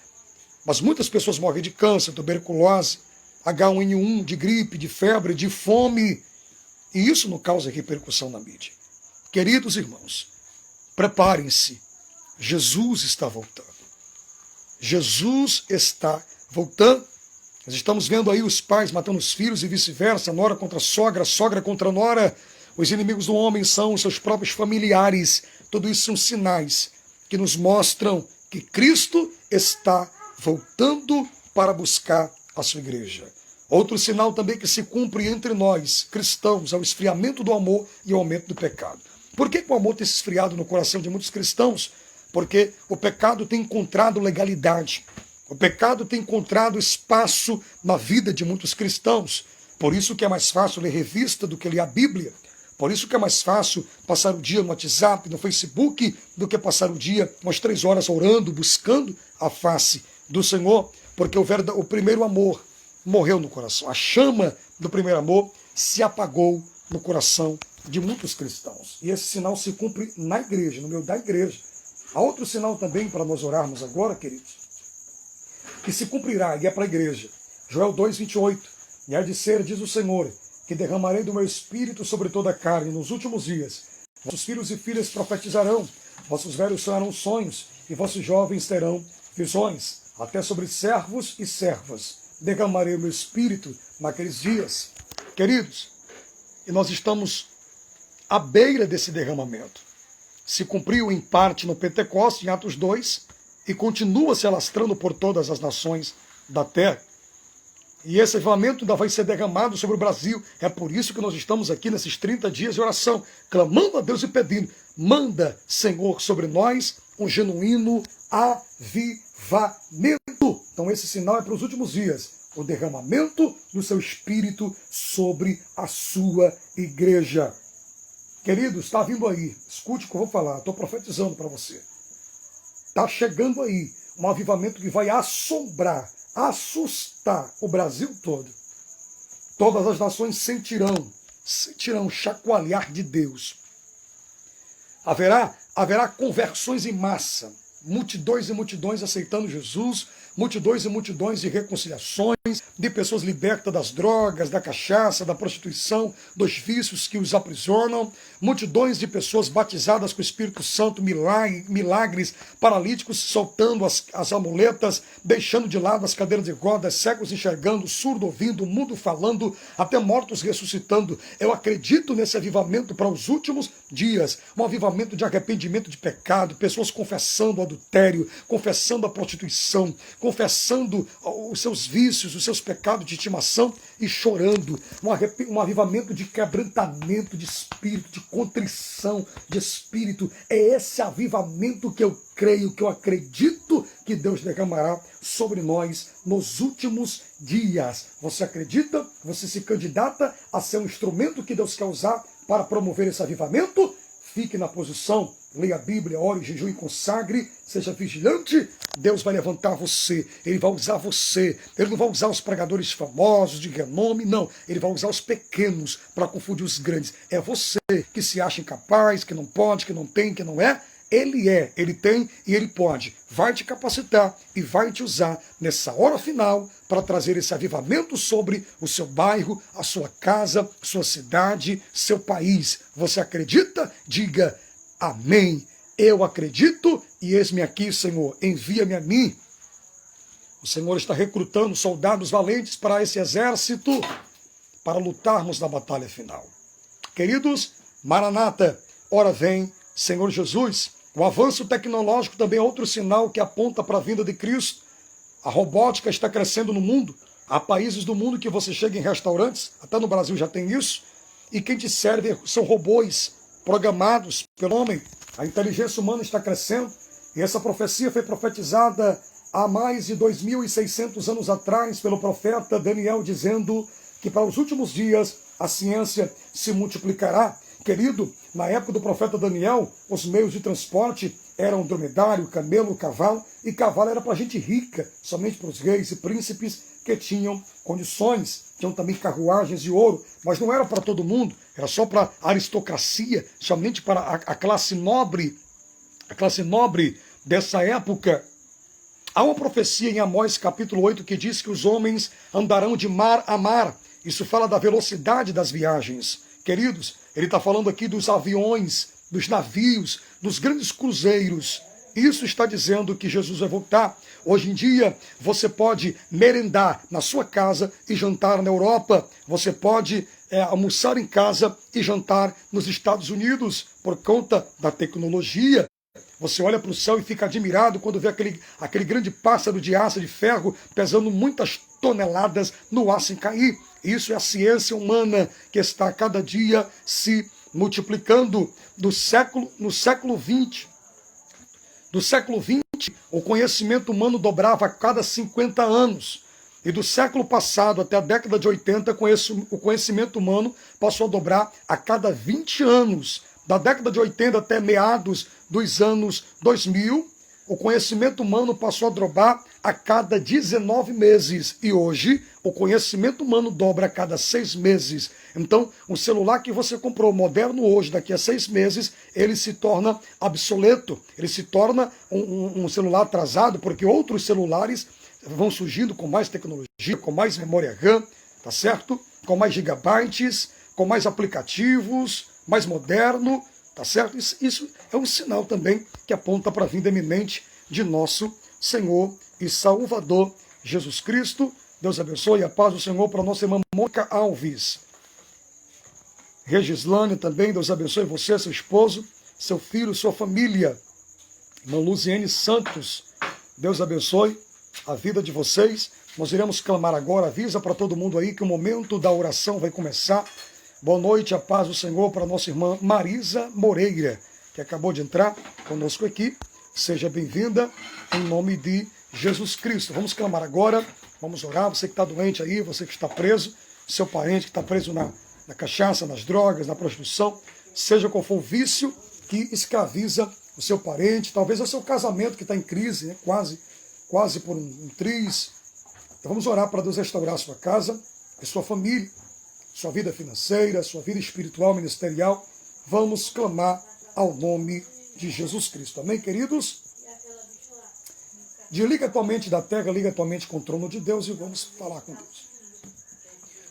mas muitas pessoas morrem de câncer, tuberculose, H1N1, de gripe, de febre, de fome, e isso não causa repercussão na mídia. Queridos irmãos, preparem-se, Jesus está voltando. Jesus está voltando. Nós estamos vendo aí os pais matando os filhos e vice-versa, nora contra sogra contra nora. Os inimigos do homem são os seus próprios familiares. Tudo isso são sinais que nos mostram que Cristo está voltando para buscar a sua igreja. Outro sinal também que se cumpre entre nós, cristãos, é o esfriamento do amor e o aumento do pecado. Por que o amor tem se esfriado no coração de muitos cristãos? Porque o pecado tem encontrado legalidade. O pecado tem encontrado espaço na vida de muitos cristãos. Por isso que é mais fácil ler revista do que ler a Bíblia. Por isso que é mais fácil passar o dia no WhatsApp, no Facebook, do que passar o dia umas 3 horas orando, buscando a face do Senhor. Porque o primeiro amor morreu no coração. A chama do primeiro amor se apagou no coração de muitos cristãos. E esse sinal se cumpre na igreja, no meio da igreja. Há outro sinal também para nós orarmos agora, queridos, que se cumprirá, e é para a igreja. Joel 2,28. E há de ser, diz o Senhor, que derramarei do meu espírito sobre toda a carne nos últimos dias. Vossos filhos e filhas profetizarão, vossos velhos sonharão sonhos, e vossos jovens terão visões. Até sobre servos e servas derramarei o meu espírito naqueles dias. Queridos, e nós estamos à beira desse derramamento. Se cumpriu em parte no Pentecostes, em Atos 2, e continua se alastrando por todas as nações da terra. E esse avivamento ainda vai ser derramado sobre o Brasil. É por isso que nós estamos aqui nesses 30 dias de oração, clamando a Deus e pedindo, manda, Senhor, sobre nós um genuíno avivamento. Então esse sinal é para os últimos dias, o derramamento do seu Espírito sobre a sua igreja. Queridos, está vindo aí, escute o que eu vou falar, estou profetizando para você. Está chegando aí um avivamento que vai assombrar, assustar o Brasil todo. Todas as nações sentirão, sentirão um chacoalhar de Deus. Haverá conversões em massa, multidões e multidões aceitando Jesus, multidões e multidões de reconciliações, de pessoas libertas das drogas, da cachaça, da prostituição, dos vícios que os aprisionam, multidões de pessoas batizadas com o Espírito Santo, milagres, paralíticos soltando as amuletas, deixando de lado as cadeiras de rodas, cegos enxergando, surdo ouvindo, mudo falando, até mortos ressuscitando. Eu acredito nesse avivamento para os últimos dias, um avivamento de arrependimento de pecado, pessoas confessando o adultério, confessando a prostituição, confessando os seus vícios, os seus pecados de estimação e chorando. Um avivamento de quebrantamento de espírito, de contrição de espírito. É esse avivamento que eu creio, que eu acredito que Deus derramará sobre nós nos últimos dias. Você acredita? Você se candidata a ser um instrumento que Deus quer usar para promover esse avivamento? Fique na posição, leia a Bíblia, ore, jejue e consagre, seja vigilante. Deus vai levantar você, Ele vai usar você. Ele não vai usar os pregadores famosos, de renome, não. Ele vai usar os pequenos para confundir os grandes. É você que se acha incapaz, que não pode, que não tem, que não é. Ele é, ele tem e ele pode. Vai te capacitar e vai te usar nessa hora final para trazer esse avivamento sobre o seu bairro, a sua casa, sua cidade, seu país. Você acredita? Diga amém. Eu acredito e eis-me aqui, Senhor. Envia-me a mim. O Senhor está recrutando soldados valentes para esse exército para lutarmos na batalha final. Queridos, Maranata, ora vem, Senhor Jesus. O avanço tecnológico também é outro sinal que aponta para a vinda de Cristo. A robótica está crescendo no mundo. Há países do mundo que você chega em restaurantes, até no Brasil já tem isso, e quem te serve são robôs programados pelo homem. A inteligência humana está crescendo, e essa profecia foi profetizada há mais de 2.600 anos atrás pelo profeta Daniel, dizendo que para os últimos dias a ciência se multiplicará. Querido, na época do profeta Daniel, os meios de transporte eram dromedário, camelo, cavalo, e cavalo era para gente rica, somente para os reis e príncipes que tinham condições, tinham também carruagens de ouro, mas não era para todo mundo, era só para a aristocracia, somente para a classe nobre dessa época. Há uma profecia em Amós capítulo 8 que diz que os homens andarão de mar a mar. Isso fala da velocidade das viagens. Queridos, ele está falando aqui dos aviões, dos navios, dos grandes cruzeiros. Isso está dizendo que Jesus vai voltar. Hoje em dia, você pode merendar na sua casa e jantar na Europa. Você pode almoçar em casa e jantar nos Estados Unidos por conta da tecnologia. Você olha para o céu e fica admirado quando vê aquele grande pássaro de asa de ferro pesando muitas toneladas no ar sem cair. Isso é a ciência humana que está a cada dia se multiplicando. No século XX, o conhecimento humano dobrava a cada 50 anos. E do século passado até a década de 80, o conhecimento humano passou a dobrar a cada 20 anos. Da década de 80 até meados dos anos 2000, o conhecimento humano passou a dobrar a cada 19 meses. E hoje, o conhecimento humano dobra a cada 6 meses. Então, o celular que você comprou moderno hoje, daqui a 6 meses, ele se torna obsoleto. Ele se torna um celular atrasado, porque outros celulares vão surgindo com mais tecnologia, com mais memória RAM, tá certo? Com mais gigabytes, com mais aplicativos, mais moderno, tá certo? Isso é um sinal também que aponta para a vinda iminente de nosso Senhor e Salvador Jesus Cristo. Deus abençoe, a paz do Senhor para a nossa irmã Mônica Alves. Regislane também, Deus abençoe você, seu esposo, seu filho, sua família. Irmã Luziene Santos, Deus abençoe a vida de vocês. Nós iremos clamar agora, avisa para todo mundo aí que o momento da oração vai começar. Boa noite, a paz do Senhor para a nossa irmã Marisa Moreira, que acabou de entrar conosco aqui. Seja bem-vinda, em nome de Jesus Cristo. Vamos clamar agora, vamos orar. Você que está doente aí, você que está preso, seu parente que está preso na cachaça, nas drogas, na prostituição, seja qual for o vício que escraviza o seu parente, talvez é o seu casamento que está em crise, né? quase por um triz. Então vamos orar para Deus restaurar a sua casa, a sua família. sua vida financeira, sua vida espiritual, ministerial. Vamos clamar ao nome de Jesus Cristo. Amém, queridos? Desliga a tua mente da terra, liga a tua mente com o trono de Deus e vamos falar com Deus.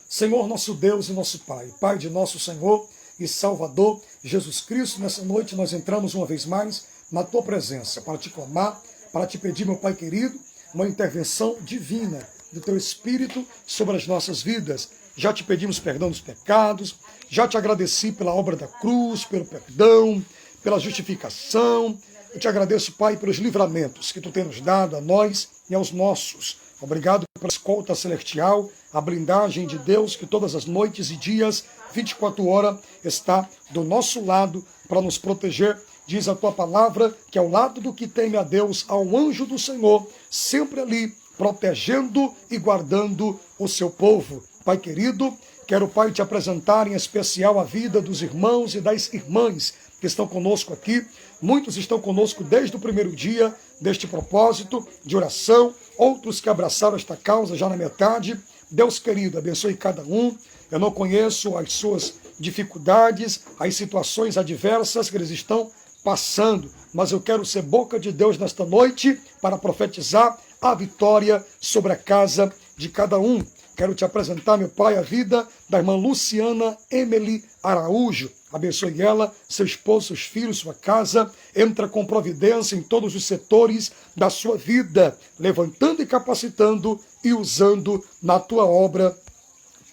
Senhor, nosso Deus e nosso Pai, Pai de nosso Senhor e Salvador Jesus Cristo, nessa noite nós entramos uma vez mais na tua presença para te clamar, para te pedir, meu Pai querido, uma intervenção divina do teu Espírito sobre as nossas vidas. Já te pedimos perdão dos pecados, já te agradeci pela obra da cruz, pelo perdão, pela justificação. Eu te agradeço, Pai, pelos livramentos que tu tens nos dado a nós e aos nossos. Obrigado pela escolta celestial, a blindagem de Deus que todas as noites e dias, 24 horas, está do nosso lado para nos proteger. Diz a tua palavra que ao lado do que teme a Deus, há um anjo do Senhor, sempre ali, protegendo e guardando o seu povo. Pai querido, quero, Pai, te apresentar em especial a vida dos irmãos e das irmãs que estão conosco aqui. Muitos estão conosco desde o primeiro dia deste propósito de oração, outros que abraçaram esta causa já na metade. Deus querido, abençoe cada um. Eu não conheço as suas dificuldades, as situações adversas que eles estão passando, mas eu quero ser boca de Deus nesta noite para profetizar a vitória sobre a casa de cada um. Quero te apresentar, meu Pai, a vida da irmã Luciana Emily Araújo. Abençoe ela, seu esposo, seus filhos, sua casa. Entra com providência em todos os setores da sua vida, levantando e capacitando e usando na tua obra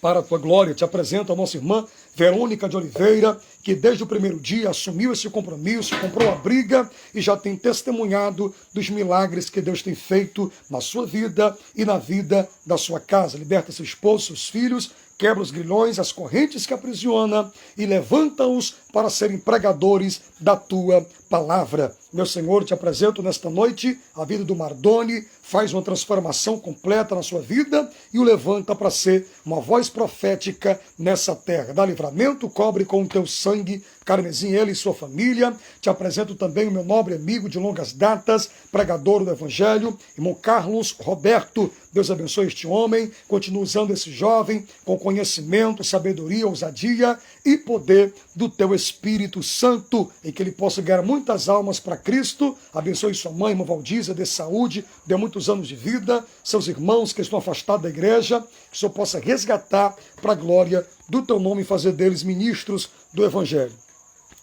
para a tua glória. Te apresento a nossa irmã Verônica de Oliveira, que desde o primeiro dia assumiu esse compromisso, comprou a briga e já tem testemunhado dos milagres que Deus tem feito na sua vida e na vida da sua casa. Liberta seu esposo, seus filhos, quebra os grilhões, as correntes que aprisiona e levanta-os para serem pregadores da tua palavra. Meu Senhor, te apresento nesta noite a vida do Mardoni, faz uma transformação completa na sua vida e o levanta para ser uma voz profética nessa terra. Dá livramento, cobre com o teu sangue carmesim ele e sua família. Te apresento também o meu nobre amigo de longas datas, pregador do Evangelho, irmão Carlos Roberto. Deus abençoe este homem, continue usando esse jovem com conhecimento, sabedoria, ousadia e poder do teu Espírito Santo, em que ele possa ganhar muitas almas para Cristo. Abençoe sua mãe, irmã Valdísia, dê saúde, dê muitos anos de vida, seus irmãos que estão afastados da igreja, que o Senhor possa resgatar para a glória do teu nome e fazer deles ministros do Evangelho.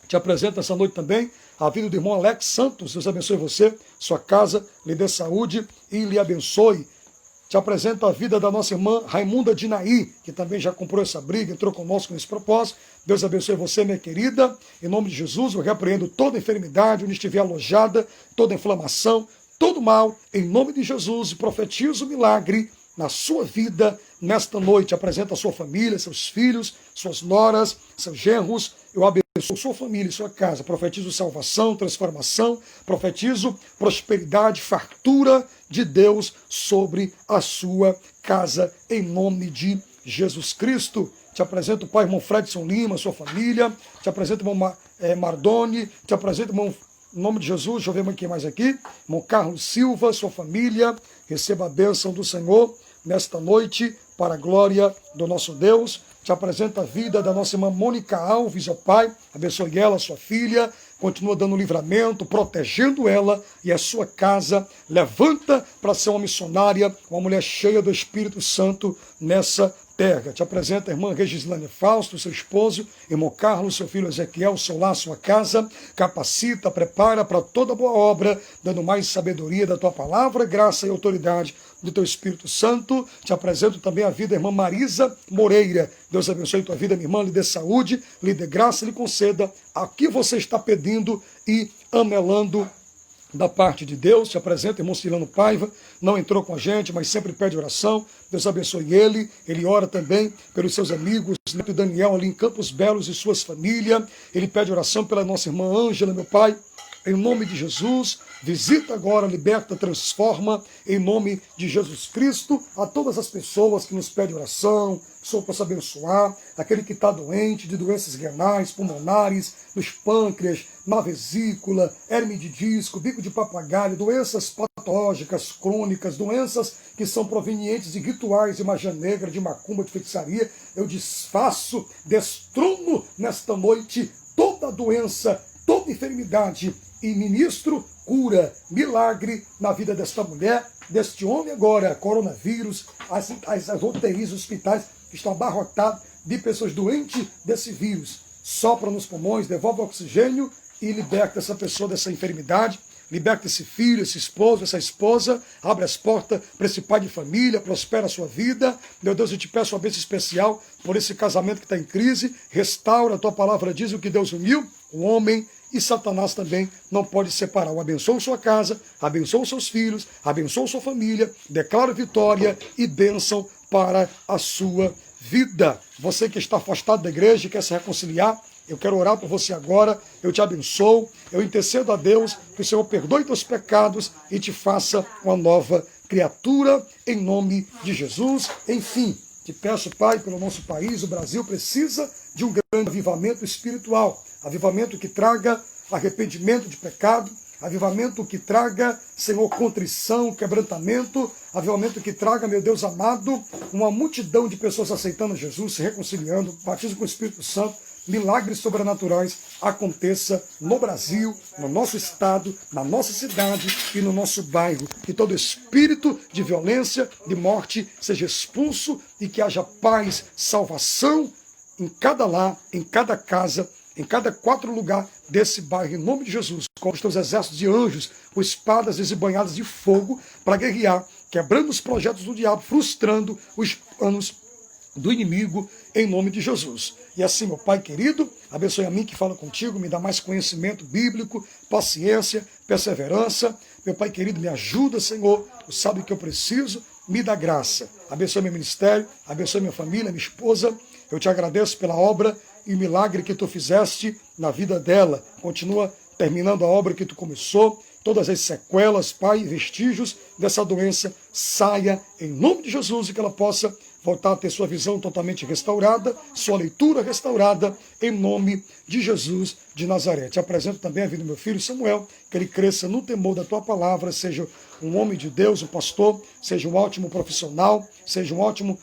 Te apresento essa noite também a vida do irmão Alex Santos. Deus abençoe você, sua casa, lhe dê saúde e lhe abençoe. Te apresento a vida da nossa irmã Raimunda Dinaí, que também já comprou essa briga, entrou conosco nesse propósito. Deus abençoe você, minha querida. Em nome de Jesus, eu repreendo toda enfermidade, onde estiver alojada, toda inflamação, todo mal, em nome de Jesus, e profetizo o milagre na sua vida nesta noite. Apresenta a sua família, seus filhos, suas noras, seus genros. Eu abençoo sua família e sua casa. Profetizo salvação, transformação. Profetizo prosperidade, fartura de Deus sobre a sua casa, em nome de Jesus Cristo. Te apresento o pai, irmão Fredson Lima, sua família. Te apresento o irmão Mardoni. Te apresento o irmão, em nome de Jesus, deixa eu ver quem mais aqui. Irmão Carlos Silva, sua família. Receba a bênção do Senhor nesta noite, para a glória do nosso Deus. Te apresento a vida da nossa irmã Mônica Alves, ó Pai. Abençoe ela, sua filha. Continua dando livramento, protegendo ela e a sua casa. Levanta para ser uma missionária, uma mulher cheia do Espírito Santo nessa terra. Te apresenta a irmã Regislane Fausto, seu esposo, irmão Carlos, seu filho Ezequiel, seu lar, sua casa. Capacita, prepara para toda boa obra, dando mais sabedoria da tua palavra, graça e autoridade do teu Espírito Santo. Te apresento também a vida da irmã Marisa Moreira. Deus abençoe tua vida, minha irmã, lhe dê saúde, lhe dê graça, lhe conceda a que você está pedindo e anelando da parte de Deus. Te apresento, irmão Cirano Paiva, não entrou com a gente, mas sempre pede oração. Deus abençoe ele ora também pelos seus amigos, Neto Daniel ali em Campos Belos e suas famílias. Ele pede oração pela nossa irmã Ângela, meu Pai, em nome de Jesus. Visita agora, liberta, transforma, em nome de Jesus Cristo, a todas as pessoas que nos pedem oração, que o Senhor possa abençoar, aquele que está doente de doenças renais, pulmonares, nos pâncreas, na vesícula, herme de disco, bico de papagaio, doenças patológicas, crônicas, doenças que são provenientes de rituais de magia negra, de macumba, de feitiçaria. Eu desfaço, destrono nesta noite toda doença, toda enfermidade e ministro cura, milagre na vida desta mulher, deste homem agora. Coronavírus, as UTIs, hospitais estão abarrotados de pessoas doentes desse vírus. Sopra nos pulmões, devolve oxigênio e liberta essa pessoa dessa enfermidade. Liberta esse filho, esse esposo, essa esposa. Abre as portas para esse pai de família. Prospera a sua vida. Meu Deus, eu te peço uma bênção especial por esse casamento que está em crise. Restaura, a tua palavra diz o que Deus uniu. O homem e Satanás também não pode separar. Eu abençoo sua casa, abençoo seus filhos, abençoo sua família. Declaro vitória e bênção para a sua vida. Você que está afastado da igreja e quer se reconciliar, eu quero orar por você agora, eu te abençoo, eu intercedo a Deus, que o Senhor perdoe teus pecados e te faça uma nova criatura, em nome de Jesus. Enfim, te peço, Pai, pelo nosso país, o Brasil precisa de um grande avivamento espiritual, avivamento que traga arrependimento de pecado, avivamento que traga, Senhor, contrição, quebrantamento, avivamento que traga, meu Deus amado, uma multidão de pessoas aceitando Jesus, se reconciliando, batismo com o Espírito Santo, milagres sobrenaturais aconteça no Brasil, no nosso estado, na nossa cidade e no nosso bairro. Que todo espírito de violência, de morte seja expulso e que haja paz, salvação em cada lar, em cada casa, em cada 4 lugar desse bairro, em nome de Jesus, com os teus exércitos de anjos, com espadas desembanhadas de fogo para guerrear, quebrando os projetos do diabo, frustrando os planos do inimigo, em nome de Jesus. E assim, meu Pai querido, abençoe a mim que fala contigo, me dá mais conhecimento bíblico, paciência, perseverança. Meu Pai querido, me ajuda, Senhor, tu sabe que eu preciso, me dá graça. Abençoe meu ministério, abençoe minha família, minha esposa. Eu te agradeço pela obra e milagre que tu fizeste na vida dela. Continua terminando a obra que tu começou. Todas as sequelas, Pai, vestígios dessa doença, saia em nome de Jesus e que ela possa voltar a ter sua visão totalmente restaurada, sua leitura restaurada, em nome de Jesus de Nazaré. Te apresento também a vida do meu filho Samuel, que ele cresça no temor da tua palavra, seja um homem de Deus, um pastor, seja um ótimo profissional, seja um ótimo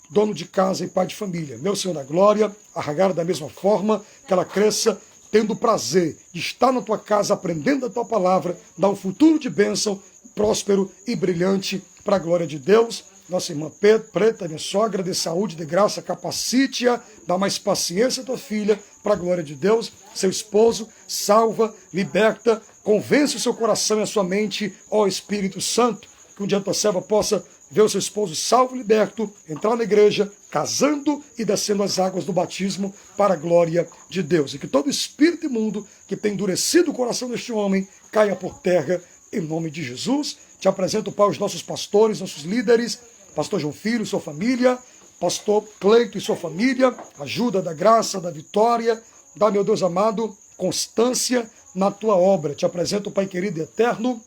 dono de casa e pai de família. Meu Senhor da glória, a Hagar da mesma forma, que ela cresça tendo o prazer de estar na tua casa, aprendendo a tua palavra, dar um futuro de bênção, próspero e brilhante para a glória de Deus. Nossa irmã Preta, minha sogra, de saúde, de graça, capacite-a, dá mais paciência à tua filha, para a glória de Deus. Seu esposo, salva, liberta, convence o seu coração e a sua mente, ó Espírito Santo, que um dia a tua serva possa ver o seu esposo salvo, liberto, entrar na igreja, casando e descendo as águas do batismo para a glória de Deus. E que todo espírito imundo que tem endurecido o coração deste homem caia por terra em nome de Jesus. Te apresento, Pai, os nossos pastores, nossos líderes, pastor João Filho, sua família, pastor Cleito e sua família, ajuda da graça, da vitória, dá, meu Deus amado, constância na tua obra. Te apresento, Pai querido e eterno,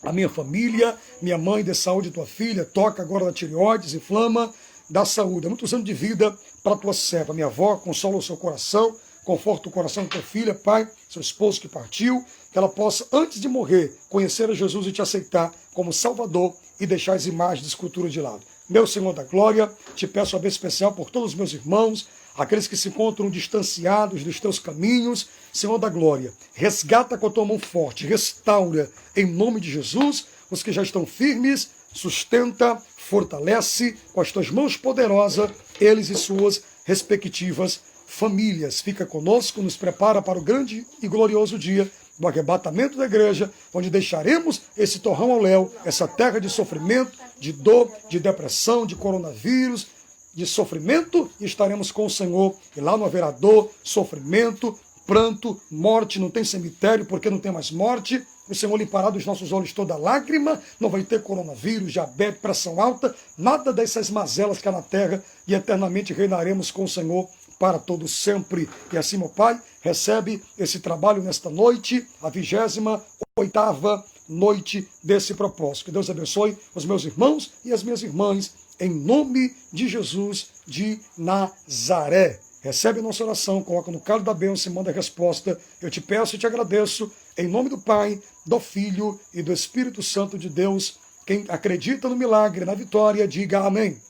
a minha família, minha mãe, dê saúde, tua filha, toca agora da tireoides, inflama, dá saúde, muitos anos de vida para a tua serva. Minha avó, consola o seu coração, conforta o coração da tua filha, Pai, seu esposo que partiu, que ela possa, antes de morrer, conhecer a Jesus e te aceitar como Salvador e deixar as imagens de escultura de lado. Meu Senhor da glória, te peço a bênção especial por todos os meus irmãos, aqueles que se encontram distanciados dos teus caminhos. Senhor da glória, resgata com a tua mão forte, restaura em nome de Jesus os que já estão firmes, sustenta, fortalece com as tuas mãos poderosas eles e suas respectivas famílias. Fica conosco, nos prepara para o grande e glorioso dia do arrebatamento da igreja, onde deixaremos esse torrão ao léu, essa terra de sofrimento, de dor, de depressão, de coronavírus, de sofrimento, e estaremos com o Senhor. E lá não haverá dor, sofrimento, pranto, morte, não tem cemitério, porque não tem mais morte. O Senhor limpará dos nossos olhos toda lágrima, não vai ter coronavírus, diabetes, pressão alta, nada dessas mazelas que há na terra, e eternamente reinaremos com o Senhor para todo sempre. E assim, meu Pai, recebe esse trabalho nesta noite, a 28ª noite desse propósito. Que Deus abençoe os meus irmãos e as minhas irmãs, em nome de Jesus de Nazaré. Recebe a nossa oração, coloca no calo da bênção e manda a resposta. Eu te peço e te agradeço, Em nome do Pai, do Filho e do Espírito Santo de Deus, quem acredita no milagre, na vitória, diga amém.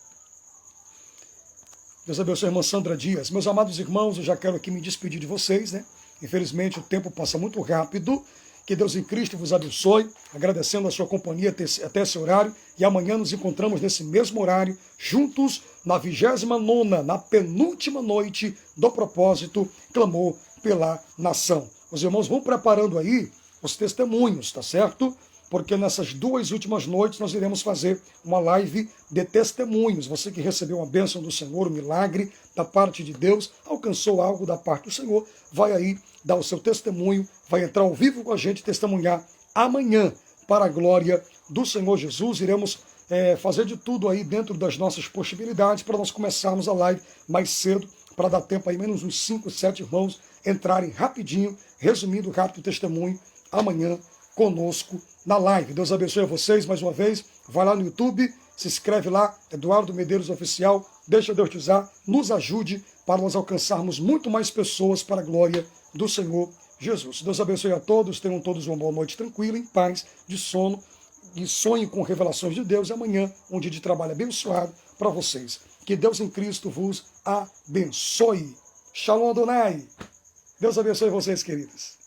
Deus abençoe a irmã Sandra Dias. Meus amados irmãos, eu já quero aqui me despedir de vocês, né? Infelizmente o tempo passa muito rápido. Que Deus em Cristo vos abençoe, agradecendo a sua companhia até esse horário. E amanhã nos encontramos nesse mesmo horário, juntos na 29ª, na penúltima noite do propósito, clamor pela nação. Os irmãos vão preparando aí os testemunhos, tá certo? Porque nessas 2 últimas noites nós iremos fazer uma live de testemunhos. Você que recebeu uma bênção do Senhor, um milagre da parte de Deus, alcançou algo da parte do Senhor, vai aí dar o seu testemunho, vai entrar ao vivo com a gente, testemunhar amanhã para a glória do Senhor Jesus. Iremos fazer de tudo aí dentro das nossas possibilidades para nós começarmos a live mais cedo, para dar tempo aí menos uns 5, 7 irmãos entrarem rapidinho, resumindo rápido o testemunho, amanhã conosco na live. Deus abençoe a vocês mais uma vez. Vai lá no YouTube, se inscreve lá, Eduardo Medeiros Oficial. Deixa Deus te usar, nos ajude para nós alcançarmos muito mais pessoas para a glória do Senhor Jesus. Deus abençoe a todos, tenham todos uma boa noite tranquila, em paz, de sono, e sonhe com revelações de Deus. E amanhã, um dia de trabalho abençoado para vocês. Que Deus em Cristo vos abençoe. Shalom Adonai. Deus abençoe vocês, queridos.